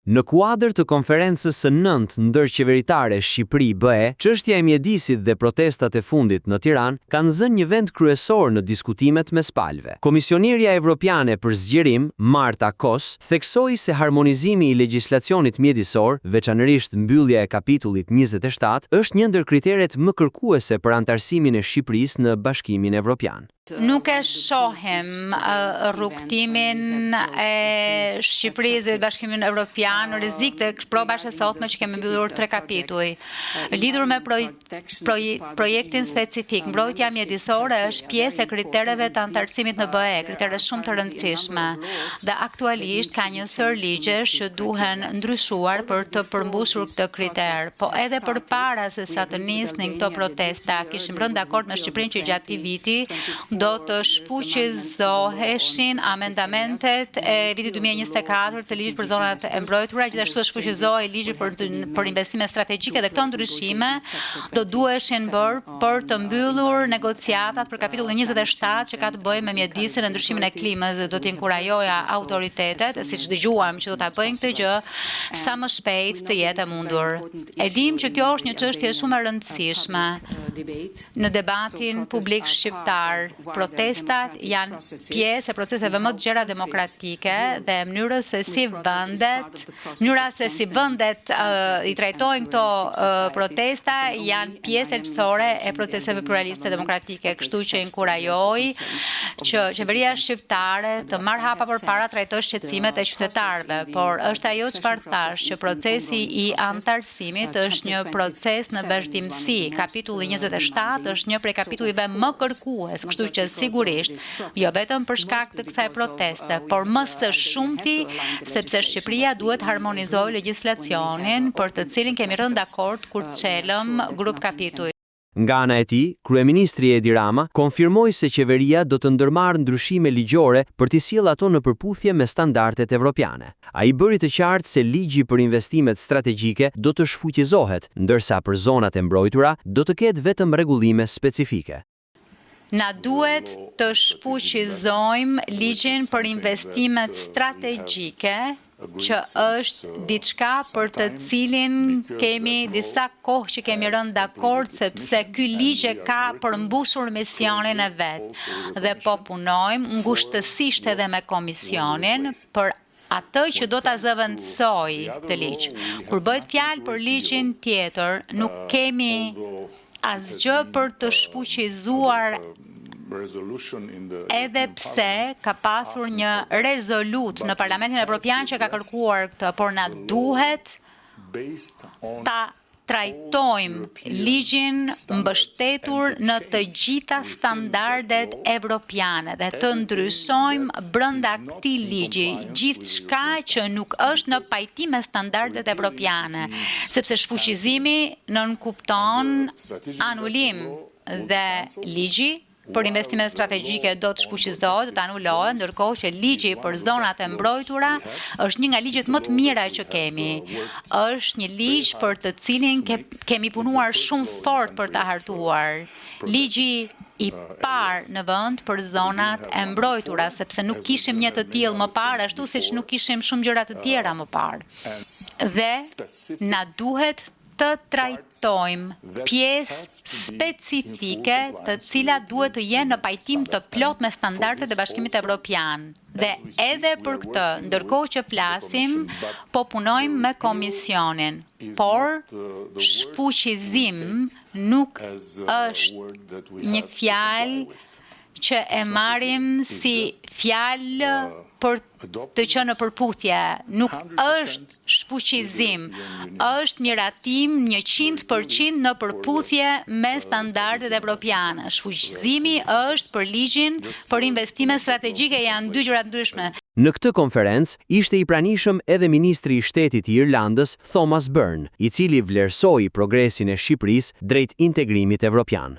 Në kuadër të konferencës së 9 ndërqeveritare Shqipëri-BE, çështja e mjedisit dhe protestat e fundit në Tiranë kanë zënë një vend kryesor në diskutimet mes palëve. Komisionierja Evropiane për Zgjerim, Marta Kos, theksoi se harmonizimi i legjislacionit mjedisor, veçanërisht mbyllja e kapitullit 27, është një ndër kriteret më kërkuese për antarësimin e Shqipërisë në Bashkimin Evropian. Nuk e shohim rrugtimin e Shqipërisë dhe Bashkimin Evropian në rrezik të provash e sotme që kemi mbyllur 3 kapituj. Lidhur me projektin specifik, mbrojtja mjedisore është pjesë e kritereve të antarësimit në BE, kritere shumë të rëndësishme. Dhe aktualisht ka një sër ligjesh që duhen ndryshuar për të përmbushur këtë kriter. Po edhe përpara se sa të nisnin këto protesta, kishim rënë dakord në Shqipërinë që gjatë këtij viti do të shfuqizoheshin amendamentet e vitit 2024 të ligjit për zonat e mbrojtura, gjithashtu do shfuqizohej ligji për investime strategjike dhe këto ndryshime do duheshin bërë për të mbyllur negociatat për kapitullin 27 që ka të bëjë me mjedisin e ndryshimin e klimës dhe do të inkurajoja autoritetet, siç dëgjuam që do ta bëjnë këtë gjë sa më shpejt të jetë e mundur. E dim që kjo është një çështje shumë e rëndësishme në debatin publik shqiptar. Protestat janë pjesë e proceseve më të gjera demokratike dhe mënyra se si vendet i trajtojnë këto protesta janë pjesë elpsore e proceseve pluraliste demokratike, kështu që inkurajoj që qeveria shqiptare të marrë hapa përpara trajtojë shqetësimet e qytetarëve, por është ajo çfarë thash që procesi i antarësimit është një proces në vazhdimsi. Kapitulli 27 është një prej kapitujve më kërkues, kështu që sigurisht, jo vetëm për shkak të kësaj proteste, por më së shumti sepse Shqipëria duhet harmonizojë legjislacionin për të cilin kemi rënë dakord kur çelëm grup kapituj. Nga ana e tij, kryeministri Edi Rama konfirmoi se qeveria do të ndërmarrë ndryshime ligjore për të sjellë ato në përputhje me standardet evropiane. Ai bëri të qartë se ligji për investimet strategjike do të shfuqizohet, ndërsa për zonat e mbrojtura do të ketë vetëm rregullime specifike. Na duhet të shfuqizojmë ligjin për investimet strategjike, që është diçka për të cilin kemi disa kohë që kemi rënë dakord sepse ky ligj ka përmbushur misionin e vet dhe po punojmë ngushtësisht edhe me komisionin për atë që do ta zëvendësoj këtë ligj. Kur bëhet fjalë për ligjin tjetër, nuk kemi asgjë për të shfuqizuar edhe pse ka pasur një rezolut në Parlamentin Evropian që ka kërkuar këtë, por na duhet ta trajtojmë ligjin mbështetur në të gjitha standardet evropiane dhe të ndryshojmë brenda këtij ligji gjithçka që nuk është në pajtim me standardet evropiane, sepse shfuqizimi nënkupton anulim dhe ligji për investimet strategjike do të shfuqizohet, do të anulohet, ndërkohë që ligji për zonat e mbrojtura është një nga ligjet më të mira që kemi. Është një ligj për të cilin kemi punuar shumë fort për ta hartuar. Ligji i parë në vend për zonat e mbrojtura, sepse nuk kishim një të tillë më parë, ashtu siç nuk kishim shumë gjëra të tjera më parë. Dhe na duhet të trajtojmë pjesë specifike të cilat duhet të jenë në pajtim të plot me standardet e Bashkimit Evropian. Dhe edhe për këtë, ndërkohë që flasim, po punojmë me komisionin, por shfuqizim nuk është një fjalë që e marrim si fjalë për të qenë në përputhje, nuk është shfuqizim, është miratim 100% në përputhje me standardet evropiane. Shfuqizimi është për ligjin për investime strategjike, janë dy gjëra ndryshme. Në këtë konferencë ishte i pranishëm edhe ministri i shtetit i Irlandës, Thomas Byrne, i cili vlerësoi progresin e Shqipërisë drejt integrimit evropian.